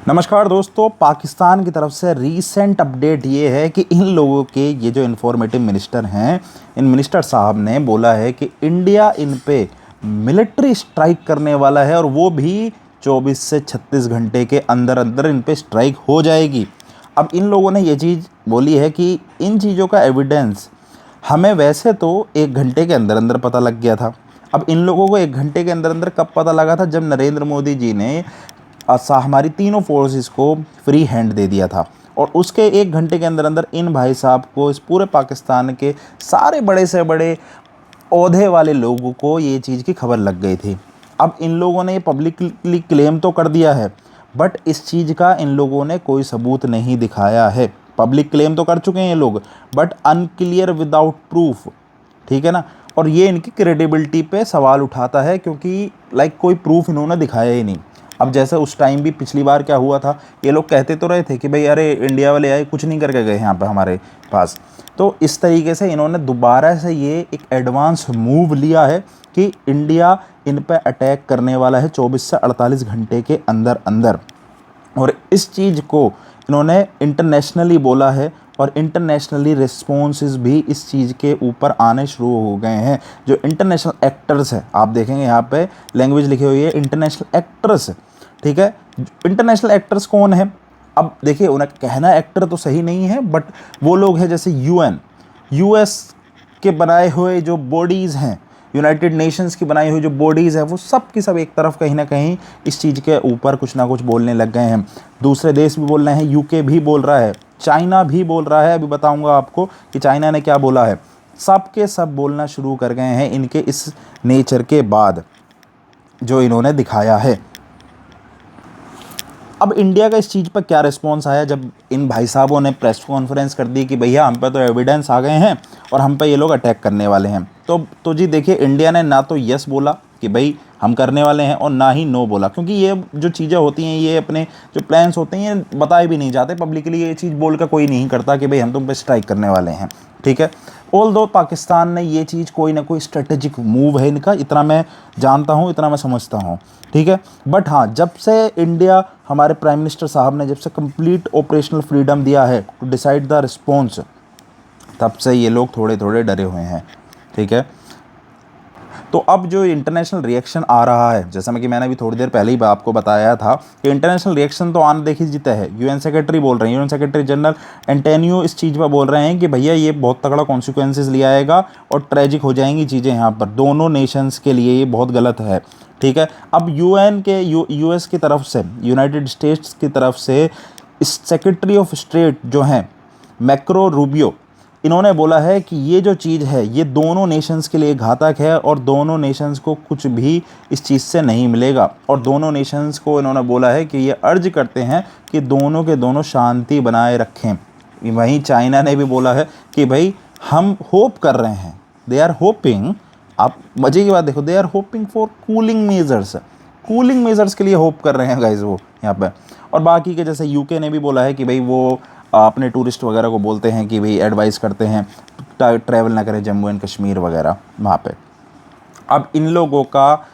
नमस्कार दोस्तों, पाकिस्तान की तरफ से रीसेंट अपडेट ये है कि इन लोगों के ये जो इन्फॉर्मेटिव मिनिस्टर हैं, इन मिनिस्टर साहब ने बोला है कि इंडिया इन पे मिलिट्री स्ट्राइक करने वाला है और वो भी 24 से 36 घंटे के अंदर अंदर इन पे स्ट्राइक हो जाएगी। अब इन लोगों ने ये चीज़ बोली है कि इन चीज़ों का एविडेंस हमें वैसे तो 1 घंटे के अंदर अंदर पता लग गया था। अब इन लोगों को 1 घंटे के अंदर अंदर कब पता लगा था? जब नरेंद्र मोदी जी ने हमारी तीनों फोर्सेस को फ्री हैंड दे दिया था और उसके 1 घंटे के अंदर अंदर इन भाई साहब को, इस पूरे पाकिस्तान के सारे बड़े से बड़े ओहदे वाले लोगों को ये चीज़ की खबर लग गई थी। अब इन लोगों ने ये पब्लिकली क्लेम तो कर दिया है, बट इस चीज़ का इन लोगों ने कोई सबूत नहीं दिखाया है। पब्लिक क्लेम तो कर चुके हैं ये लोग, बट अनक्लियर विदाउट प्रूफ, ठीक है ना। और ये इनकी क्रेडिबिलिटी पे सवाल उठाता है, क्योंकि कोई प्रूफ इन्होंने दिखाया ही नहीं। अब जैसे उस टाइम भी पिछली बार क्या हुआ था, ये लोग कहते तो रहे थे कि भाई अरे इंडिया वाले आए, कुछ नहीं करके गए यहाँ पे हमारे पास। तो इस तरीके से इन्होंने दोबारा से ये एक एडवांस मूव लिया है कि इंडिया इन पे अटैक करने वाला है 24 से 48 घंटे के अंदर अंदर। और इस चीज़ को इन्होंने इंटरनेशनली बोला है और इंटरनेशनली रिस्पॉन्सेस भी इस चीज़ के ऊपर आने शुरू हो गए हैं। जो इंटरनेशनल एक्टर्स हैं, आप देखेंगे यहाँ पे लैंग्वेज लिखी हुई है इंटरनेशनल एक्टर्स, ठीक है। इंटरनेशनल एक्टर्स कौन है? अब देखिए, उन्हें कहना एक्टर तो सही नहीं है, बट वो लोग हैं जैसे यूएन, यूएस के बनाए हुए जो बॉडीज़ हैं, यूनाइटेड नेशंस की बनाई हुई जो बॉडीज़ है, वो सब की सब एक तरफ कहीं ना कहीं इस चीज़ के ऊपर कुछ ना कुछ बोलने लग गए हैं। दूसरे देश भी बोल रहे हैं, यूके भी बोल रहा है, चाइना भी बोल रहा है। अभी बताऊंगा आपको कि चाइना ने क्या बोला है। सब के सब बोलना शुरू कर गए हैं इनके इस नेचर के बाद जो इन्होंने दिखाया है। अब इंडिया का इस चीज़ पर क्या रिस्पॉन्स आया जब इन भाई साहबों ने प्रेस कॉन्फ्रेंस कर दी कि भैया हम पे तो एविडेंस आ गए हैं और हम पे ये लोग अटैक करने वाले हैं। तो जी देखिए, इंडिया ने ना तो यस बोला कि भाई हम करने वाले हैं और ना ही नो बोला, क्योंकि ये जो चीज़ें होती हैं, ये अपने जो प्लान्स होते हैं ये बताए भी नहीं जाते पब्लिकली। ये चीज़ बोल कर कोई नहीं करता कि भाई हम तुम पे स्ट्राइक करने वाले हैं, ठीक है। ऑल दो पाकिस्तान ने ये चीज़ कोई ना कोई स्ट्रेटेजिक मूव है इनका, इतना मैं जानता हूँ, इतना मैं समझता हूँ, ठीक है। बट हाँ, जब से इंडिया, हमारे प्राइम मिनिस्टर साहब ने जब से कंप्लीट ऑपरेशनल फ्रीडम दिया है टू डिसाइड द रिस्पॉन्स, तब से ये लोग थोड़े थोड़े डरे हुए हैं, ठीक है। तो अब जो इंटरनेशनल रिएक्शन आ रहा है, जैसा कि मैंने अभी थोड़ी देर पहले ही आपको बताया था कि इंटरनेशनल रिएक्शन तो आना देखी जीता है। यूएन सेक्रेटरी बोल रहे हैं, यूएन सेक्रेटरी जनरल एंटोनियो इस चीज़ पर बोल रहे हैं कि भैया ये बहुत तगड़ा कॉन्सिक्वेंसेस ले आएगा और ट्रेजिक हो जाएंगी चीज़ें यहाँ पर, दोनों नेशंस के लिए ये बहुत गलत है, ठीक है। अब यूएन के यूएस की तरफ से, यूनाइटेड स्टेट्स की तरफ से इस सेक्रेटरी ऑफ स्टेट जो हैं मैक्रो रूबियो, इन्होंने बोला है कि ये जो चीज़ है ये दोनों नेशंस के लिए घातक है और दोनों नेशंस को कुछ भी इस चीज़ से नहीं मिलेगा। और दोनों नेशंस को इन्होंने बोला है कि ये अर्ज करते हैं कि दोनों के दोनों शांति बनाए रखें। वहीं चाइना ने भी बोला है कि भाई हम होप कर रहे हैं, दे आर होपिंग, आप मज़े की बात देखो, they are hoping for cooling measures के लिए होप कर रहे हैं गाइज वो यहाँ पर। और बाकी के जैसे यूके ने भी बोला है कि भाई वो अपने टूरिस्ट वगैरह को बोलते हैं कि भाई एडवाइस करते हैं ट्रैवल ना करें जम्मू एंड कश्मीर वगैरह वहाँ पे। अब इन लोगों का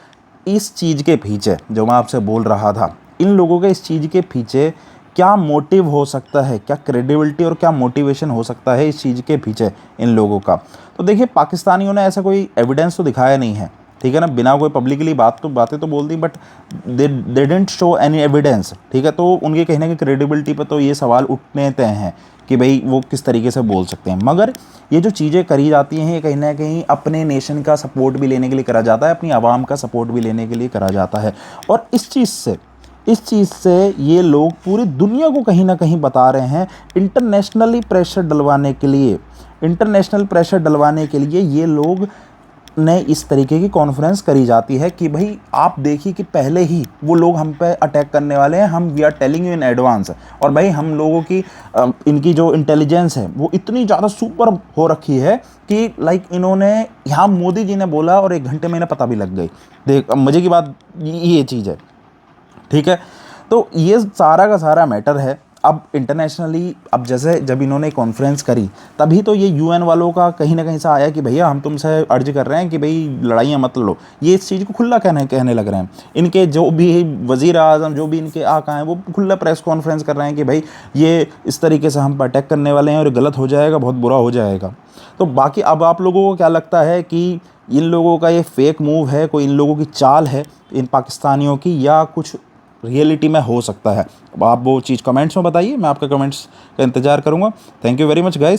इस चीज़ के पीछे, जो मैं आपसे बोल रहा था, इन लोगों के इस चीज़ के पीछे क्या मोटिव हो सकता है, क्या क्रेडिबिलिटी और क्या मोटिवेशन हो सकता है इस चीज़ के पीछे इन लोगों का। तो देखिए, पाकिस्तानियों ने ऐसा कोई एविडेंस तो दिखाया नहीं है, ठीक है ना, बिना कोई पब्लिकली बातें तो बोल दी, but they didn't show any evidence, ठीक है। तो उनके कहने की क्रेडिबिलिटी पर तो ये सवाल उठने तय हैं कि भाई वो किस तरीके से बोल सकते हैं। मगर ये जो चीज़ें करी जाती हैं, ये कहीं ना कहीं अपने नेशन का सपोर्ट भी लेने के लिए करा जाता है, अपनी आवाम का सपोर्ट भी लेने के लिए करा जाता है। और इस चीज़ से ये लोग पूरी दुनिया को कहीं ना कहीं बता रहे हैं, इंटरनेशनल प्रेशर डलवाने के लिए ये लोग ने इस तरीके की कॉन्फ्रेंस करी जाती है कि भाई आप देखिए कि पहले ही वो लोग हम पे अटैक करने वाले हैं, हम we are telling you in advance. और भाई हम लोगों की इनकी जो इंटेलिजेंस है वो इतनी ज़्यादा सुपर हो रखी है कि इन्होंने यहाँ मोदी जी ने बोला और 1 घंटे में इन्हें पता भी लग गई। देख, अब मज़े की बात ये चीज़ है, ठीक है। तो ये सारा का सारा मैटर है। अब इंटरनेशनली, अब जैसे जब इन्होंने कॉन्फ्रेंस करी तभी तो ये यूएन वालों का कहीं ना कहीं से आया कि भैया हम तुमसे अर्ज कर रहे हैं कि भाई लड़ाइयाँ मत लड़ो। ये इस चीज़ को खुला कहने लग रहे हैं। इनके जो भी वज़ीर आज़म, जो भी इनके आका हैं, वो खुला प्रेस कॉन्फ्रेंस कर रहे हैं कि भाई ये इस तरीके से हम पर अटैक करने वाले हैं और गलत हो जाएगा, बहुत बुरा हो जाएगा। तो बाकी अब आप लोगों को क्या लगता है कि इन लोगों का ये फेक मूव है, कोई इन लोगों की चाल है इन पाकिस्तानियों की, या कुछ रियलिटी में हो सकता है? अब आप वो चीज़ कमेंट्स में बताइए, मैं आपके कमेंट्स का इंतज़ार करूँगा। Thank you very much guys.